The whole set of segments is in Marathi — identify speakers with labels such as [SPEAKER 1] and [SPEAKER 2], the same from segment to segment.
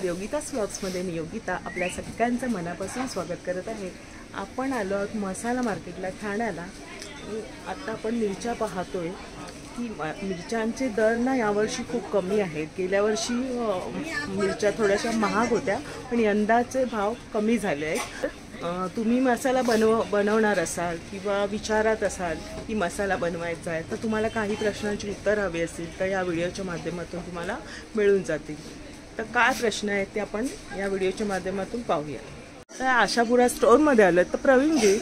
[SPEAKER 1] नमस्कार, योगितास व्लॉग्समध्ये मी योगिता आपल्या सगळ्यांचं मनापासून स्वागत करत आहे। आपण आलो आहोत मसाला मार्केटला ठाण्याला। आता आपण मिरच्या पाहतोय की मिरच्यांचे दर ना यावर्षी खूप कमी आहेत। गेल्या वर्षी मिरच्या थोड्याशा महाग होत्या, पण यंदाचे भाव कमी झाले आहेत। तुम्ही मसाला बनवणार असाल किंवा विचारत असाल की मसाला बनवायचा आहे, तर तुम्हाला काही प्रश्नांची उत्तर हवी असतील तर या व्हिडिओच्या माध्यमातून तुम्हाला मिळून जातील। तर काय प्रश्न आहेत ते आपण या व्हिडिओच्या माध्यमातून पाहूया। तर आशापुरा स्टोअरमध्ये आलं तर प्रवीणजी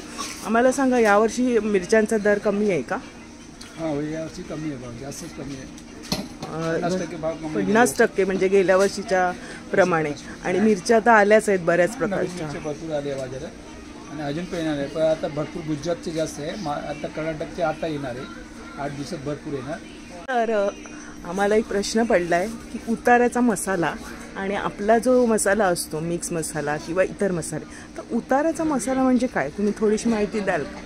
[SPEAKER 1] आम्हाला सांगा, यावर्षी मिरच्यांचा दर कमी आहे का?
[SPEAKER 2] हां, यावर्षी कमी आहे, भाव जास्तच कमी आहे।
[SPEAKER 1] 50% म्हणजे गेल्या वर्षीच्या प्रमाणे। आणि मिरच्या आता आल्याच आहेत बऱ्याच प्रकारच्या,
[SPEAKER 2] भरपूर आले बाजारात आणि अजून पण येणार आहे। पण आता भरपूर गुजरातचे जास्त आहे, आता कर्नाटकचे आता येणार आहे, 8 दिवसात भरपूर येणार।
[SPEAKER 1] तर आम्हाला एक प्रश्न पडला आहे की उताराचा मसाला आणि आपला जो मसाला असतो मिक्स मसाला किंवा इतर मसाले, तर उताराचा मसाला म्हणजे काय, तुम्ही थोडीशी माहिती द्याल का?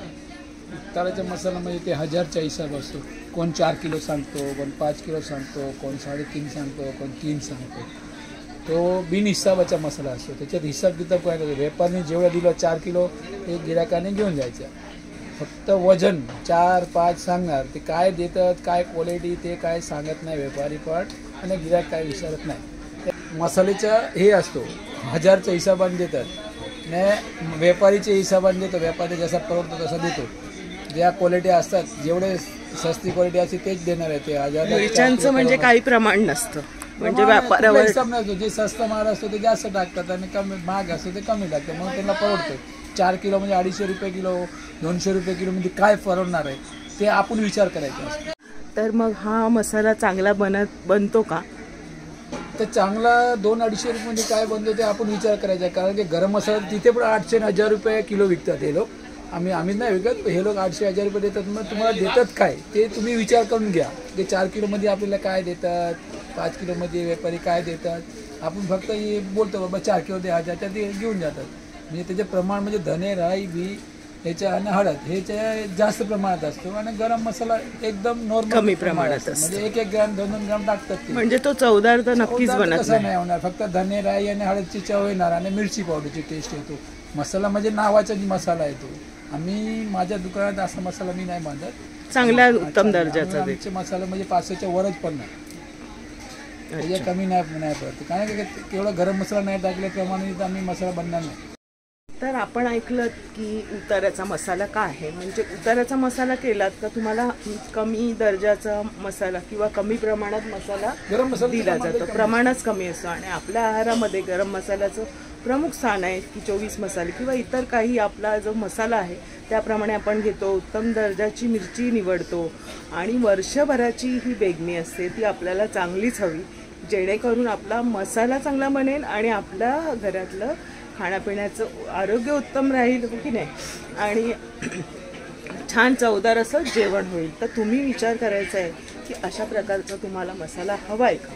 [SPEAKER 2] उताराचा मसाला म्हणजे ते हजारच्या हिसाब असतो। कोण 4 किलो सांगतो, कोण 5 किलो सांगतो, कोण 3.5 सांगतो, कोण 3 सांगतो। तो बिन हिसाबाचा मसाला असतो, त्याच्यात हिसाब किताब काय करतो। व्यापाऱ्याने जेवढं दिलं 4 किलो ते गिराकाने घेऊन जायचं, फक्त वजन 4-5 सांगणार। ते काय देतात, काय क्वालिटी ते काय सांगत नाही व्यापारी पण, आणि गिराक काय विचारत नाही। मसाल्याचा हे असतो हजारच्या हिसाबाने देतात, नाही व्यापारीच्या हिसाबाने देतो। व्यापारी जसा परवडतो तसा देतो। ज्या क्वालिटी असतात, जेवढे सस्ती क्वालिटी असते तेच देणार आहे ते। हजार
[SPEAKER 1] मिरच्यांचं म्हणजे काही प्रमाण नसतं, म्हणजे व्यापारावर
[SPEAKER 2] हिसाब नसतो। जे स्वस्त माल असतो ते जास्त टाकतात आणि कमी महाग असतो ते कमी टाकतात, म्हणून त्यांना परवडतं। 4 किलो म्हणजे 250 रुपये किलो, 200 रुपये किलो म्हणजे काय परवडणार आहे ते आपण विचार करायचा असतो।
[SPEAKER 1] तर मग हा मसाला चांगला बनतो का?
[SPEAKER 2] तर चांगला 200-250 रुपये म्हणजे काय बनतो ते आपण विचार करायचा। कारण की गरम मसाला तिथे पण 800-1000 रुपये किलो विकतात हे लोक। आम्ही नाही विकत, हे लोक 800-1000 रुपये देतात। मग तुम्हाला देतात काय ते तुम्ही विचार करून घ्या। ते 4 किलोमध्ये आपल्याला काय देतात, 5 किलोमध्ये व्यापारी काय देतात। आपण फक्त हे बोलतो बाबा 4 किलो दे, 1000 ते घेऊन जातात। म्हणजे त्याचे प्रमाण म्हणजे धने, राई, बी ह्याच्या आणि हळद ह्याच्या जास्त प्रमाणात असतो, आणि गरम मसाला एकदम नॉर्मल
[SPEAKER 1] कमी प्रमाणात असतो।
[SPEAKER 2] म्हणजे 1-1 ग्रॅम 2-2 ग्रॅम टाकतात ते।
[SPEAKER 1] म्हणजे तो चवदार तर नक्कीच बनत
[SPEAKER 2] नाही होणार, फक्त धने, राई आणि हळदची चव येणार आणि मिरची पावडरची टेस्ट येतो। मसाला म्हणजे नावाचा मसाला येतो। आम्ही माझ्या दुकानात असा मसाला मी नाही बांधत,
[SPEAKER 1] चांगल्या उत्तम दर्जाचा
[SPEAKER 2] आमचे मसाला म्हणजे 500च्या वरच पण नाही, त्याच्या कमी नाही पडत। कारण की केवढा गरम मसाला नाही टाकल्याप्रमाणे आम्ही मसाला बनणार नाही।
[SPEAKER 1] तर आपण ऐकलं की उताराचा मसाला काय आहे, म्हणजे उताराचा मसाला केलात का तुम्हाला कमी दर्जाचा मसाला किंवा कमी प्रमाणात मसाला
[SPEAKER 2] गरम मसाला
[SPEAKER 1] दिला जातो, प्रमाणच कमी असतं। आणि आपल्या आहारामध्ये गरम मसाल्याचं प्रमुख स्थान आहे की 24 मसाले किंवा इतर काही आपला जो मसाला आहे त्याप्रमाणे आपण घेतो। उत्तम दर्जाची मिरची निवडतो आणि वर्षभराची ही बेगणी असते ती आपल्याला चांगलीच हवी, जेणेकरून आपला मसाला चांगला बनेल आणि आपल्या घरातलं खाण्यापिण्याचं आरोग्य उत्तम राहील, हो की नाही, आणि छान चवदार असं जेवण होईल। तर तुम्ही विचार करायचा आहे की अशा प्रकारचा तुम्हाला मसाला हवा आहे का,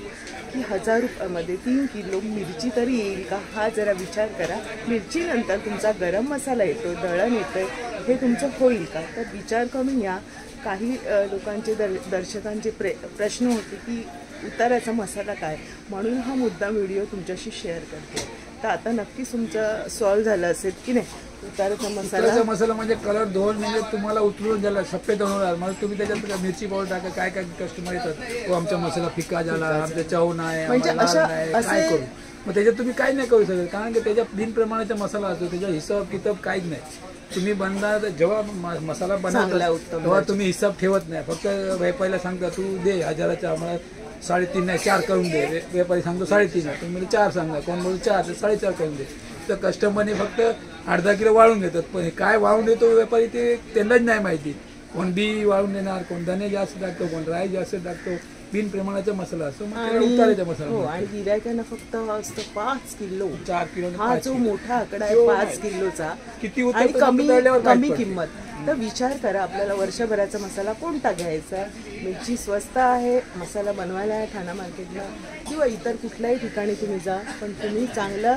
[SPEAKER 1] की 1000 रुपयामध्ये 3 किलो मिरची तरी येईल का, हा जरा विचार करा। मिरचीनंतर तुमचा गरम मसाला येतो, दळण येतं, हे तुमचं होईल का, तर विचार करून या। काही लोकांचे दर्शकांचे प्रश्न होते की उताराचा मसाला काय, म्हणून हा मुद्दा व्हिडिओ तुमच्याशी शेअर करते। तर आता नक्कीच तुमचं सॉल्व झालं असेल की नाही। उताराचा मसाला
[SPEAKER 2] म्हणजे कलर धुवून म्हणजे तुम्हाला उतरून झाला, सफेद होणार, मग तुम्ही त्याच्यात मिरची पावडर टाका। काय काय कस्टमर येतात, आमचा मसाला फिका झाला, आमचा चव नाही,
[SPEAKER 1] म्हणजे
[SPEAKER 2] काय करू, मग त्याच्यात तुम्ही काही नाही करू शकत। कारण की त्याच्यात बिन प्रमाणाचा मसाला असतो, त्याचा हिसाब किताब काहीच नाही। तुम्ही बनणार जेव्हा मसाला बनवता तेव्हा तुम्ही हिसाब ठेवत नाही, फक्त व्यापारीला सांगता तू दे 1000चा, आम्हाला 3.5 नाही 4 करून दे। व्यापारी सांगतो 3.5, तुम्ही 4 सांगा, कोण बोलतो 4 तर 4.5 करून दे। तर कस्टमरने फक्त 8-10 किलो वाळून देतात, पण काय वाळून देतो व्यापारी ते त्यांनाच नाही माहिती। कोण बी वाळून देणार, कोण धने जास्त टाकतो, कोण राई जास्त टाकतो, बिन प्रमाणाचा मसाला असतो, उताराचा मसाला।
[SPEAKER 1] हो, आणि गिरायकांना फक्त असतं 5 किलो,
[SPEAKER 2] 4 किलो,
[SPEAKER 1] हा जो मोठा आकडा आहे 5 किलोचा,
[SPEAKER 2] किती
[SPEAKER 1] आणि कमी किंमत। तर विचार करा आपल्याला वर्षभराचा मसाला कोणता घ्यायचा। मिरची स्वस्त आहे, मसाला बनवायला आहे ठाणा मार्केटला किंवा इतर कुठल्याही ठिकाणी तुम्ही जा, पण तुम्ही चांगल्या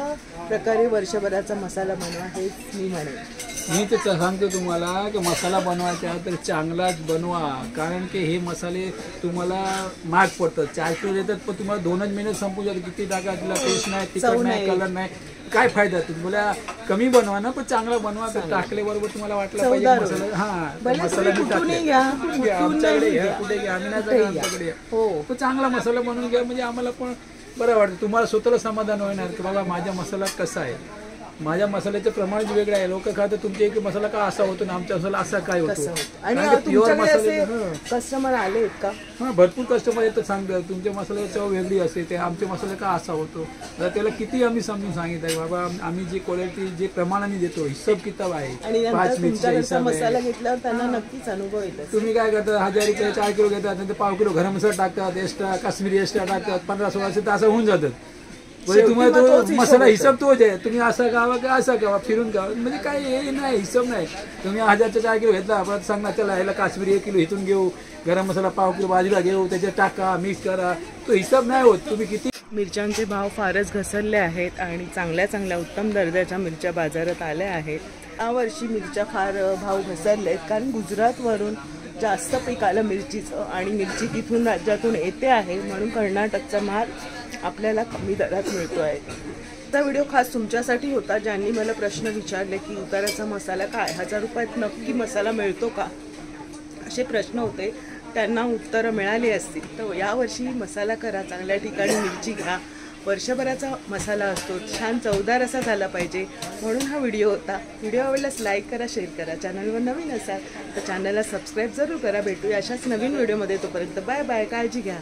[SPEAKER 1] प्रकारे वर्षभराचा मसाला बनवा हेच मी म्हणेन।
[SPEAKER 2] मी तर सांगतो तुम्हाला की मसाला बनवायचा तर चांगलाच बनवा, कारण की हे मसाले तुम्हाला महाग पडतात. 4 किलो देतात पण तुम्हाला 2च महिन्यात संपू जातात. किती टाका, तिला टेस्ट नाही, तिखट नाही, कलर नाही, काय फायदा. तुम्हाला कमी बनवा ना पण चांगला बनवा. तर टाकल्याबरोबर तुम्हाला वाटलं पाहिजे मसाला. हा मसाला मी टाकले आमच्याकडे घ्या, कुठे घ्या, आम्ही नाही टाकत, आमच्याकडे घ्या. तो चांगला मसाला बनवून घ्या, म्हणजे आम्हाला पण बरं वाटतं. तुम्हाला स्वतःला समाधान होणार की बाबा माझा मसाला कसा आहे, माझ्या मसाल्याचं प्रमाण वेगळं आहे. लोक खातात तुमच्या इकडे मसाला का असा होतो ना आमचा मसाला असा काय होतो.
[SPEAKER 1] आणि प्युअर मसाले कस्टमर आले का?
[SPEAKER 2] हां, भरपूर कस्टमर येतात सांगतात तुमच्या मसाल्याची चव वेगळी असते, ते आमच्या मसाला का असा होतो. तर त्याला किती आम्ही समजून सांगितलं आहे बाबा आम्ही जी क्वालिटी जे प्रमाणाने देतो हिशोब किताब आहे.
[SPEAKER 1] आणि 5 मिनिटचा मसाला घेतल्यावर त्यांना नक्कीच अनुभव येतो.
[SPEAKER 2] तुम्ही काय करता 1000 रुपये 4 किलो घेतात, नंतर पाव किलो गरम मसाला टाकतात, एक्स्ट्रा काश्मीरी एक्स्ट्रा टाकतात, 15-16 तर असं होऊन जातात. म्हणजे तुम्हाला तो मसाला हिशोब तोच आहे. तुम्ही असा गावा का असा गावा फिरून गावा, म्हणजे काय हे नाही, हिशोब नाही. तुम्ही 1000चा 4 किलो घेतला परत सांगणार चला ह्याला काश्मीरी 1 किलो इथून घेऊ, गरम मसाला पाव किलो बाजूला घेऊ, त्याच्यात टाका, मिक्स करा, तो हिशोब नाही होत. तुम्ही किती
[SPEAKER 1] मिरच्यांचे भाव फारच घसरले आहेत आणि चांगल्या चांगल्या उत्तम दर्जाच्या मिरच्या बाजारात आल्या आहेत. यावर्षी मिरच्या फार भाव घसरले आहेत कारण गुजरातवरून जास्त पीक आलं मिरचीचं आणि मिरची तिथून राज्यातून येते आहे, म्हणून कर्नाटकचा माल आपल्याला कमी दरात मिळतो आहे. हा व्हिडिओ खास तुमच्यासाठी होता ज्यांनी मला प्रश्न विचारले की उताराचा मसाला काय, 1000 रुपयात नक्की मसाला मिळतो का, असे प्रश्न होते. त्यांना उत्तरं मिळाली असतील. तर यावर्षी मसाला करा, चांगल्या ठिकाणी मिरची घ्या. वर्षभराचा मसाला असतो, छान चवदार असा झाला पाहिजे, म्हणून हा व्हिडिओ होता. व्हिडिओ आवडल्यास लाईक करा, शेअर करा. चॅनलवर नवीन असाल तर चॅनलला सबस्क्राईब जरूर करा. भेटूया अशाच नवीन व्हिडिओमध्ये. तोपर्यंत बाय बाय, काळजी घ्या.